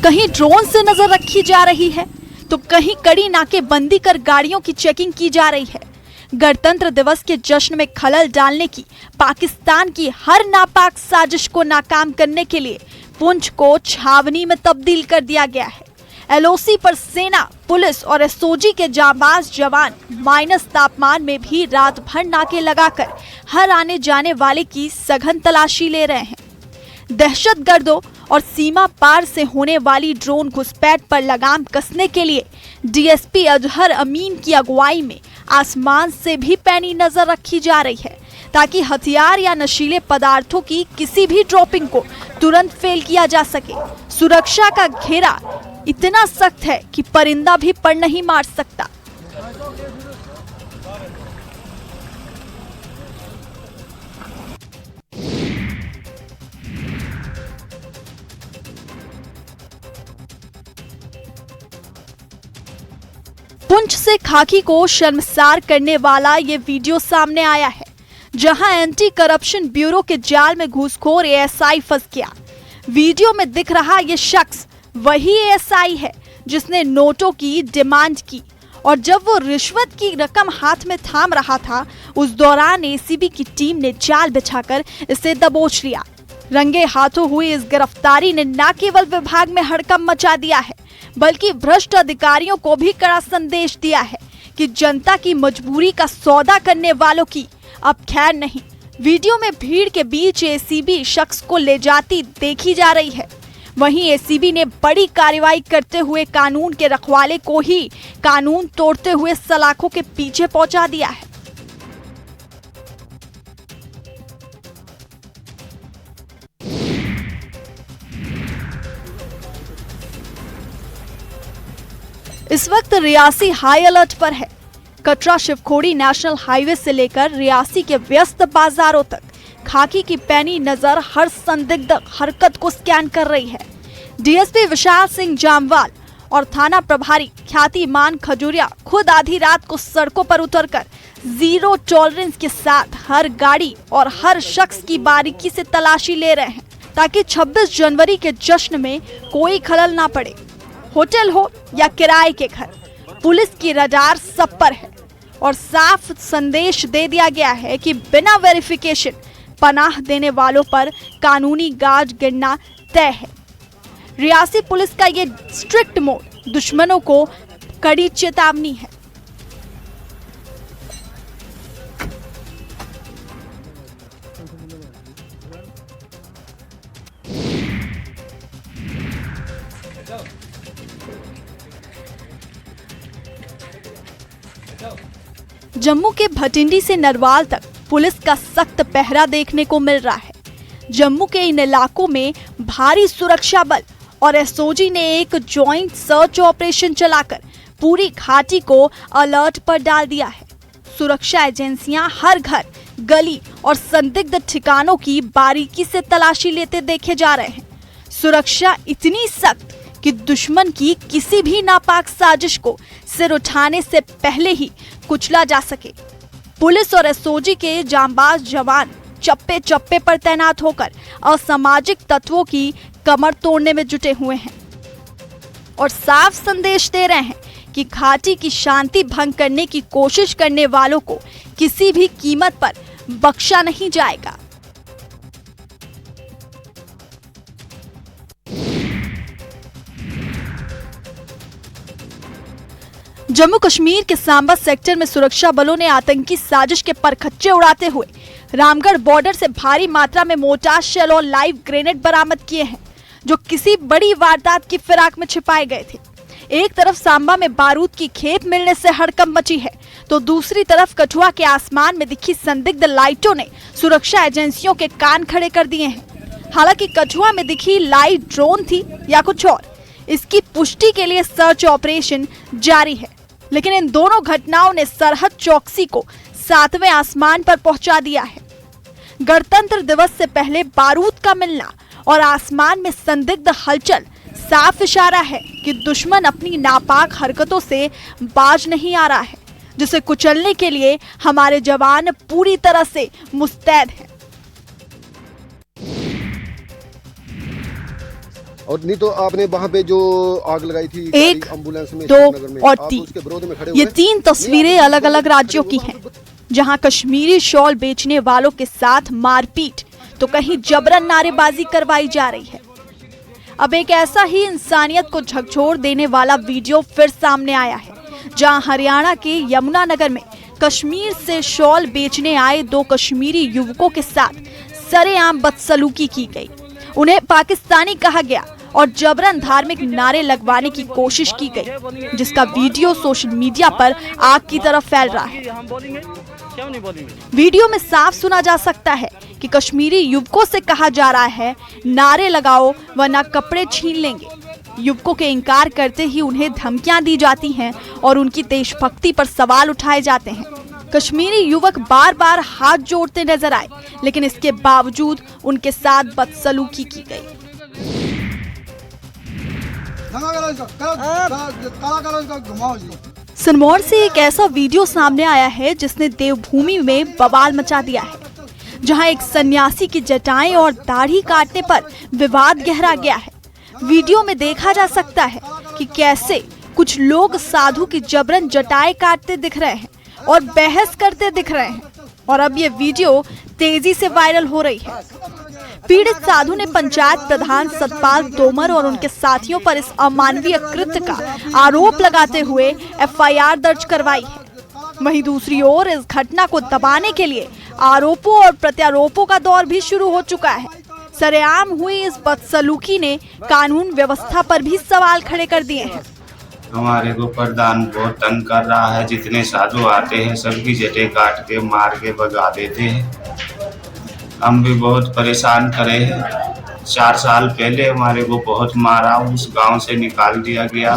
कहीं ड्रोन से नजर रखी जा रही है तो कहीं कड़ी नाकेबंदी कर गाड़ियों की चेकिंग की जा रही है। गणतंत्र दिवस के जश्न में खलल डालने की पाकिस्तान की हर नापाक साजिश को नाकाम करने के लिए पुंछ को छावनी में तब्दील कर दिया गया है। एलओसी पर सेना, पुलिस और एसओजी के जांबाज जवान माइनस तापमान में भी रात भर नाके लगाकर हर आने जाने वाले की सघन तलाशी ले रहे हैं। दहशतगर्दों और सीमा पार से होने वाली ड्रोन घुसपैठ पर लगाम कसने के लिए डीएसपी अजहर अमीन की अगुवाई में आसमान से भी पैनी नजर रखी जा रही है, ताकि हथियार या नशीले पदार्थों की किसी भी ड्रॉपिंग को तुरंत फेल किया जा सके। सुरक्षा का घेरा इतना सख्त है कि परिंदा भी पर नहीं मार सकता। पुंछ से खाकी को शर्मसार करने वाला ये वीडियो सामने आया है, जहां एंटी करप्शन ब्यूरो के जाल में घूसखोर एएसआई फंस गया। वीडियो में दिख रहा ये शख्स वही एएसआई है जिसने नोटों की डिमांड की, और जब वो रिश्वत की रकम हाथ में थाम रहा था उस दौरान एसीबी की टीम ने जाल बिछाकर इसे दबोच लिया। रंगे हाथों हुई इस गिरफ्तारी ने न केवल विभाग में हड़कंप मचा दिया है, बल्कि भ्रष्ट अधिकारियों को भी कड़ा संदेश दिया है कि जनता की मजबूरी का सौदा करने वालों की अब खैर नहीं। वीडियो में भीड़ के बीच एसीबी शख्स को ले जाती देखी जा रही है। वहीं एसीबी ने बड़ी कार्रवाई करते हुए कानून के रखवाले को ही कानून तोड़ते हुए सलाखों के पीछे पहुंचा दिया है। इस वक्त रियासी हाई अलर्ट पर है। कटरा शिवखोड़ी नेशनल हाईवे से लेकर रियासी के व्यस्त बाजारों तक खाकी की पैनी नजर हर संदिग्ध हरकत को स्कैन कर रही है। डीएसपी विशाल सिंह जामवाल और थाना प्रभारी ख्यातिमान खजूरिया खुद आधी रात को सड़कों पर उतरकर जीरो टॉलरेंस के साथ हर गाड़ी और हर शख्स की बारीकी से तलाशी ले रहे हैं, ताकि 26 जनवरी के जश्न में कोई खलल ना पड़े। होटल हो या किराए के घर, पुलिस की रडार सब पर है और साफ संदेश दे दिया गया है कि बिना वेरिफिकेशन पनाह देने वालों पर कानूनी गाज गिरना तय है। रियासी पुलिस का ये स्ट्रिक्ट मोड दुश्मनों को कड़ी चेतावनी है। जम्मू के भटिंडी से नरवाल तक पुलिस का सख्त पहरा देखने को मिल रहा है। जम्मू के इन इलाकों में भारी सुरक्षा बल और एसओजी ने एक जॉइंट सर्च ऑपरेशन चलाकर पूरी घाटी को अलर्ट पर डाल दिया है। सुरक्षा एजेंसियां हर घर, गली और संदिग्ध ठिकानों की बारीकी से तलाशी लेते देखे जा रहे हैं। सुरक्षा इतनी सख्त कि दुश्मन की किसी भी नापाक साजिश को सिर उठाने से पहले ही कुचला जा सके। पुलिस और एसओजी के जांबाज जवान चप्पे चप्पे पर तैनात होकर असामाजिक तत्वों की कमर तोड़ने में जुटे हुए हैं और साफ संदेश दे रहे हैं कि घाटी की शांति भंग करने की कोशिश करने वालों को किसी भी कीमत पर बख्शा नहीं जाएगा। जम्मू कश्मीर के सांबा सेक्टर में सुरक्षा बलों ने आतंकी साजिश के परखच्चे उड़ाते हुए रामगढ़ बॉर्डर से भारी मात्रा में मोर्टार शेल और लाइव ग्रेनेड बरामद किए हैं, जो किसी बड़ी वारदात की फिराक में छिपाए गए थे। एक तरफ सांबा में बारूद की खेप मिलने से हड़कंप मची है, तो दूसरी तरफ कठुआ के आसमान में दिखी संदिग्ध लाइटों ने सुरक्षा एजेंसियों के कान खड़े कर दिए हैं। हालांकि कठुआ में दिखी लाइट ड्रोन थी या कुछ और, इसकी पुष्टि के लिए सर्च ऑपरेशन जारी है, लेकिन इन दोनों घटनाओं ने सरहद चौकसी को 7वें आसमान पर पहुंचा दिया है। गणतंत्र दिवस से पहले बारूद का मिलना और आसमान में संदिग्ध हलचल साफ इशारा है कि दुश्मन अपनी नापाक हरकतों से बाज नहीं आ रहा है, जिसे कुचलने के लिए हमारे जवान पूरी तरह से मुस्तैद हैं। और नहीं तो आपने वहाँ पे जो आग लगाई थी 1, 2 और 3 ये 3 तस्वीरें अलग अलग राज्यों की हैं, जहां कश्मीरी शॉल बेचने वालों के साथ मारपीट तो कहीं जबरन नारेबाजी करवाई जा रही है। अब एक ऐसा ही इंसानियत को झकझोर देने वाला वीडियो फिर सामने आया है, जहां हरियाणा के यमुनानगर में कश्मीर से शॉल बेचने आए 2 कश्मीरी युवकों के साथ सरेआम बदसलूकी की गई। उन्हें पाकिस्तानी कहा गया और जबरन धार्मिक नारे लगवाने की कोशिश की गई, जिसका वीडियो सोशल मीडिया पर आग की तरह फैल रहा है। वीडियो में साफ सुना जा सकता है कि कश्मीरी युवकों से कहा जा रहा है, नारे लगाओ वरना कपड़े छीन लेंगे। युवकों के इनकार करते ही उन्हें धमकियां दी जाती हैं और उनकी देशभक्ति पर सवाल उठाए जाते हैं। कश्मीरी युवक बार बार हाथ जोड़ते नजर आए, लेकिन इसके बावजूद उनके साथ बदसलूकी की गई। सिरमौर से एक ऐसा वीडियो सामने आया है जिसने देवभूमि में बवाल मचा दिया है, जहां एक सन्यासी की जटाएं और दाढ़ी काटने पर विवाद गहरा गया है। वीडियो में देखा जा सकता है कि कैसे कुछ लोग साधु की जबरन जटाएं काटते दिख रहे हैं और बहस करते दिख रहे हैं, और अब ये वीडियो तेजी से वायरल हो रही है। पीड़ित साधु ने पंचायत प्रधान सतपाल तोमर और उनके साथियों पर इस अमानवीय कृत्य का आरोप लगाते हुए एफआईआर दर्ज करवाई है। वहीं दूसरी ओर इस घटना को दबाने के लिए आरोपों और प्रत्यारोपों का दौर भी शुरू हो चुका है। सरेआम हुई इस बदसलूकी ने कानून व्यवस्था पर भी सवाल खड़े कर दिए हैं। हमारे को प्रधान बहुत तंग कर रहा है, जितने साधु आते हैं सबकी जटें काट के मार के भगा देते हैं। हम भी बहुत परेशान करे हैं। 4 साल पहले हमारे को बहुत मारा, उस गांव से निकाल दिया गया।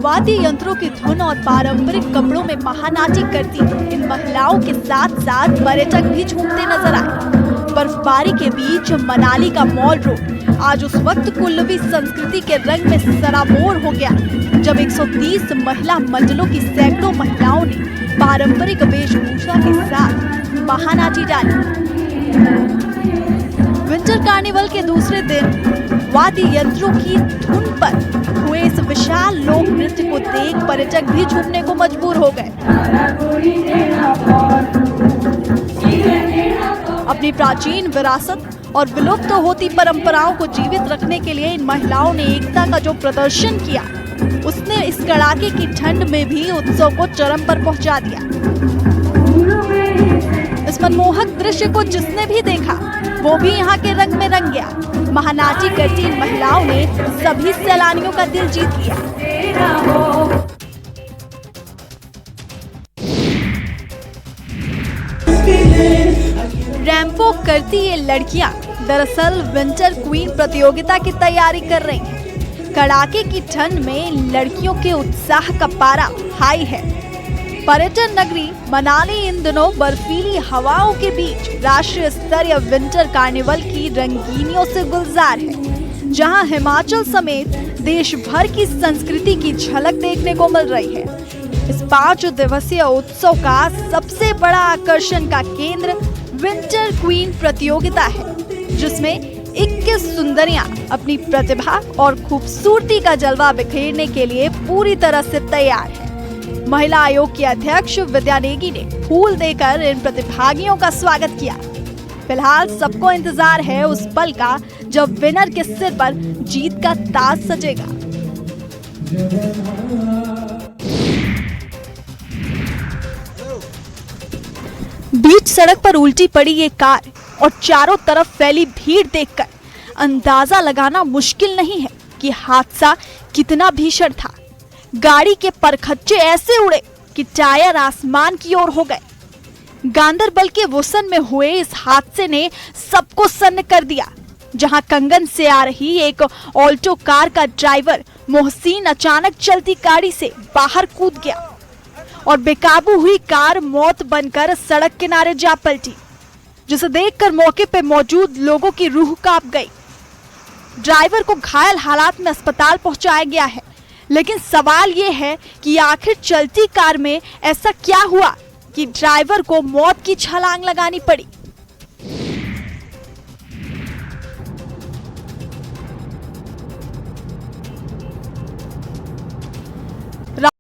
वाद्य यंत्रों की धुन और पारंपरिक कपड़ों में महानाटी करती इन महिलाओं के साथ साथ पर्यटक भी झूमते नजर आए। बर्फबारी के बीच मनाली का मॉल रोड आज उस वक्त कुल्लवी संस्कृति के रंग में सराबोर हो गया, जब 130 महिला मंडलों की सैकड़ों महिलाओं ने पारंपरिक वेशभूषा के साथ महानाटी डाली। विंटर कार्निवल के दूसरे दिन वाद्य यंत्रों की धुन पर हुए इस विशाल लोक नृत्य को देख पर्यटक भी झूमने को मजबूर हो गए। अपनी प्राचीन विरासत और विलुप्त होती परंपराओं को जीवित रखने के लिए इन महिलाओं ने एकता का जो प्रदर्शन किया, उसने इस कड़ाके की ठंड में भी उत्सव को चरम पर पहुंचा दिया। इस मनमोहक दृश्य को जिसने भी देखा वो भी यहाँ के रंग में रंग गया। महानाटी करती इन महिलाओं ने सभी सैलानियों का दिल जीत लिया। रैंपो करती ये लड़कियां दरअसल विंटर क्वीन प्रतियोगिता की तैयारी कर रही हैं। कड़ाके की ठंड में इन लड़कियों के उत्साह का पारा हाई है। पर्यटन नगरी मनाली इन दिनों बर्फीली हवाओं के बीच राष्ट्रीय स्तरीय विंटर कार्निवल की रंगीनियों से गुलजार है, जहां हिमाचल समेत देश भर की संस्कृति की झलक देखने को मिल रही है। इस 5 दिवसीय उत्सव का सबसे बड़ा आकर्षण का केंद्र विंटर क्वीन प्रतियोगिता है, जिसमें 21 सुंदरियां अपनी प्रतिभा और खूबसूरती का जलवा बिखेरने के लिए पूरी तरह से तैयार है। महिला आयोग की अध्यक्ष विद्या नेगी ने फूल देकर इन प्रतिभागियों का स्वागत किया। फिलहाल सबको इंतजार है उस पल का जब विनर के सिर पर जीत का ताज सजेगा। बीच सड़क पर उल्टी पड़ी ये कार और चारों तरफ फैली भीड़ देखकर अंदाजा लगाना मुश्किल नहीं है कि हादसा कितना भीषण था। गाड़ी के परखच्चे ऐसे उड़े कि टायर आसमान की ओर हो गए। गांदरबल के वुसन में हुए इस हादसे ने सबको सन्न कर दिया, जहां कंगन से आ रही एक ऑल्टो कार का ड्राइवर मोहसिन अचानक चलती गाड़ी से बाहर कूद गया और बेकाबू हुई कार मौत बनकर सड़क किनारे जा पलटी, जिसे देखकर मौके पर मौजूद लोगों की रूह कांप गई। ड्राइवर को घायल हालात में अस्पताल पहुंचाया गया है, लेकिन सवाल ये है कि आखिर चलती कार में ऐसा क्या हुआ कि ड्राइवर को मौत की छलांग लगानी पड़ी।